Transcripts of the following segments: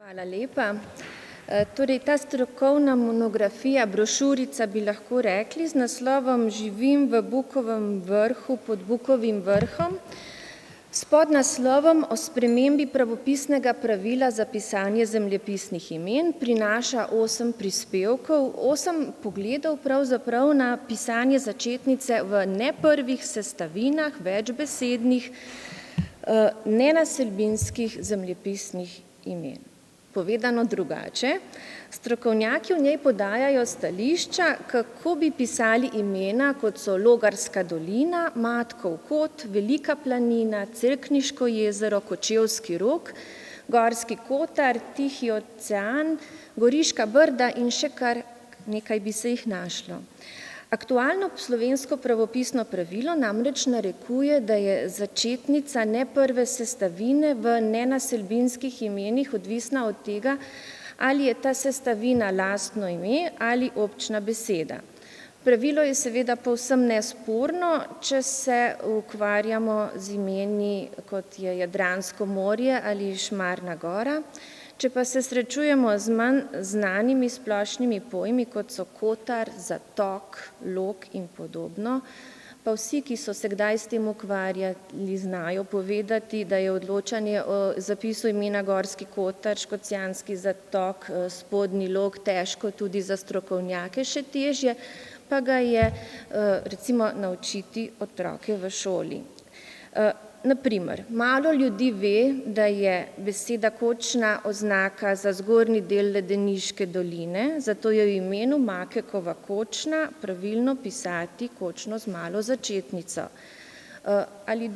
Hvala lepa. Torej, ta strokovna monografija, brošurica bi lahko rekli, z naslovom Živim v Bukovem vrhu pod Bukovim vrhom, s podnaslovom o spremembi pravopisnega pravila za pisanje zemljepisnih imen, prinaša 8 prispevkov, 8 pogledov pravzaprav na pisanje začetnice v ne prvih sestavinah, večbesednih, nenaselbinskih zemljepisnih imen. Povedano drugače, strokovnjaki v njej podajajo stališča, kako bi pisali imena, kot so Logarska dolina, Matkov kot, Velika planina, Cerkniško jezero, Kočevski rog, Gorski kotar, Tihi ocean, Goriška brda in še kar nekaj bi se jih našlo. Aktualno slovensko pravopisno pravilo namreč narekuje, da je začetnica ne prve sestavine v nenaselbinskih imenih odvisna od tega, ali je ta sestavina lastno ime ali občna beseda. Pravilo je seveda povsem nesporno, če se ukvarjamo z imeni, kot je Jadransko morje ali Šmarna gora. Če pa se srečujemo z manj znanimi splošnimi pojmi, kot so kotar, zatok, lok in podobno, pa vsi, ki so se kdaj s tem ukvarjali, znajo povedati, da je odločanje o zapisu imena Gorski kotar, Škocjanski zatok, Spodnji lok težko tudi za strokovnjake, še težje pa ga je recimo naučiti otroke v šoli. Naprimer, malo ljudi ve, da je beseda kočna oznaka za zgornji del Ledeniške doline, zato je v imenu Makekova kočna pravilno pisati kočno z malo začetnico. Ali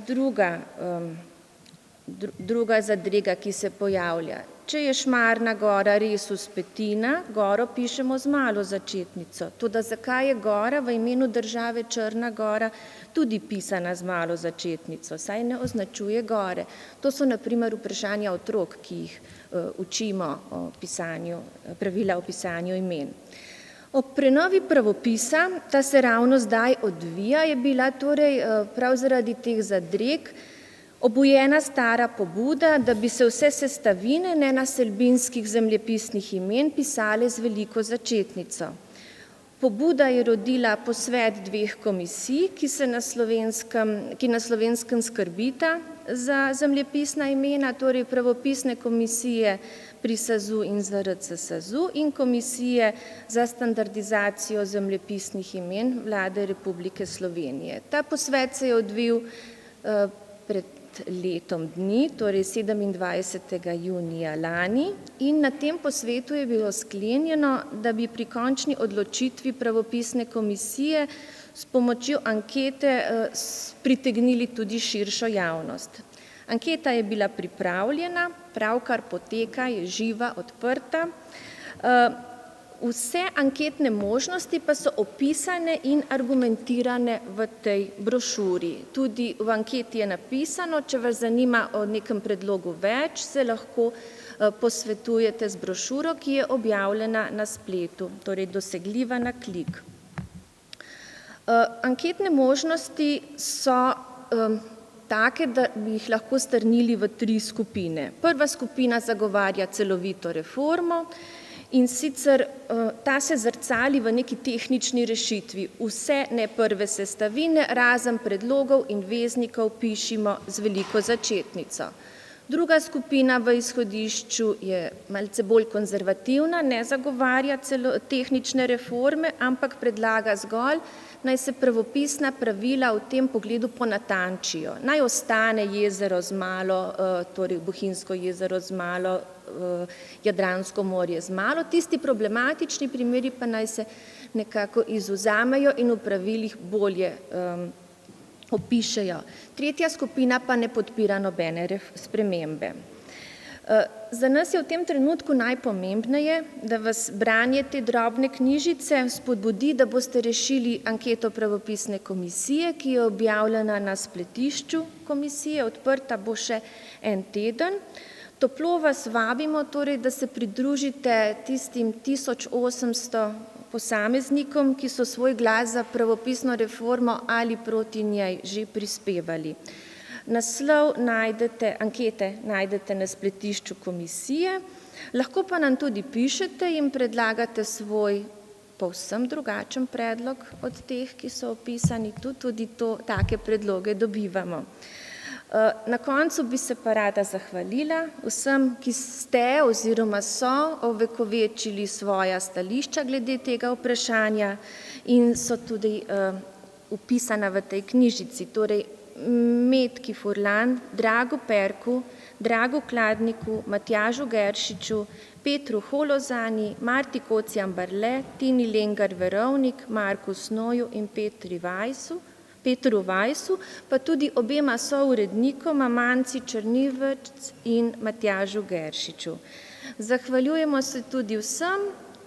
druga zadrega, ki se pojavlja. Če je Šmarna gora resus petina, goro pišemo z malo začetnico. Toda zakaj je gora v imenu države Črna gora tudi pisana z malo začetnico, saj ne označuje gore? To so na primer vprašanja otrok, ki jih učimo o pisanju, pravila o pisanju imen. Ob prenovi pravopisa, ta se ravno zdaj odvija, je bila torej prav zaradi teh zadreg obujena stara pobuda, da bi se vse sestavine nenaselbinskih zemljepisnih imen pisale z veliko začetnico. Pobuda je rodila posvet 2 komisij, ki na Slovenskem skrbita za zemljepisna imena, torej pravopisne komisije pri SAZU in ZRC SAZU in komisije za standardizacijo zemljepisnih imen Vlade Republike Slovenije. Ta posvet se je odvil pred letom dni, torej 27. junija lani, in na tem posvetu je bilo sklenjeno, da bi pri končni odločitvi pravopisne komisije s pomočjo ankete pritegnili tudi širšo javnost. Anketa je bila pripravljena, pravkar poteka, je živa, odprta. Vse anketne možnosti pa so opisane in argumentirane v tej brošuri. Tudi v anketi je napisano, če vas zanima o nekem predlogu več, se lahko posvetujete z brošuro, ki je objavljena na spletu, torej dosegljiva na klik. Anketne možnosti so take, da bi jih lahko strnili v 3 skupine. Prva skupina zagovarja celovito reformo, in sicer ta se zrcali v neki tehnični rešitvi. Vse ne prve sestavine, razen predlogov in veznikov, pišimo z veliko začetnico. Druga skupina v izhodišču je malce bolj konzervativna, ne zagovarja tehnične reforme, ampak predlaga zgolj, naj se pravopisna pravila v tem pogledu ponatančijo. Naj ostane jezero z malo, torej Bohinjsko jezero z malo, Jadransko morje z malo, tisti problematični primeri pa naj se nekako izvzamejo in v pravilih bolje opišejo. Tretja skupina pa ne podpira nobene spremembe. Za nas je v tem trenutku najpomembneje, da vas branje te drobne knjižice spodbudi, da boste rešili anketo pravopisne komisije, ki je objavljena na spletišču komisije, odprta bo še 1 teden. Toplo vas vabimo torej, da se pridružite tistim 1800 posameznikom, ki so svoj glas za pravopisno reformo ali proti njej že prispevali. Naslov ankete najdete na spletišču komisije. Lahko pa nam tudi pišete in predlagate svoj povsem drugačen predlog od teh, ki so opisani, tudi take predloge dobivamo. Na koncu bi se pa rada zahvalila vsem, ki ste oziroma so ovekovečili svoja stališča glede tega vprašanja in so tudi vpisana v tej knjižici, torej Metki Furlan, Dragu Perku, Dragu Kladniku, Matjažu Geršiču, Petru Holozani, Marti Kocijan Barle, Tini Lengar Verovnik, Marku Snoju in Petru Vajsu, pa tudi obema sourednikoma Manci Črnivec in Matjažu Geršiču. Zahvaljujemo se tudi vsem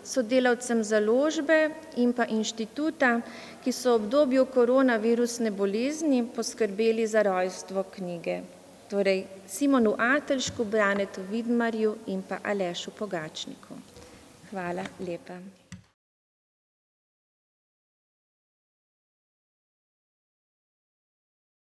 sodelavcem založbe in pa inštituta, ki so v obdobju koronavirusne bolezni poskrbeli za rojstvo knjige. Torej Simonu Atelšku, Branetu Vidmarju in pa Alešu Pogačniku. Hvala lepa.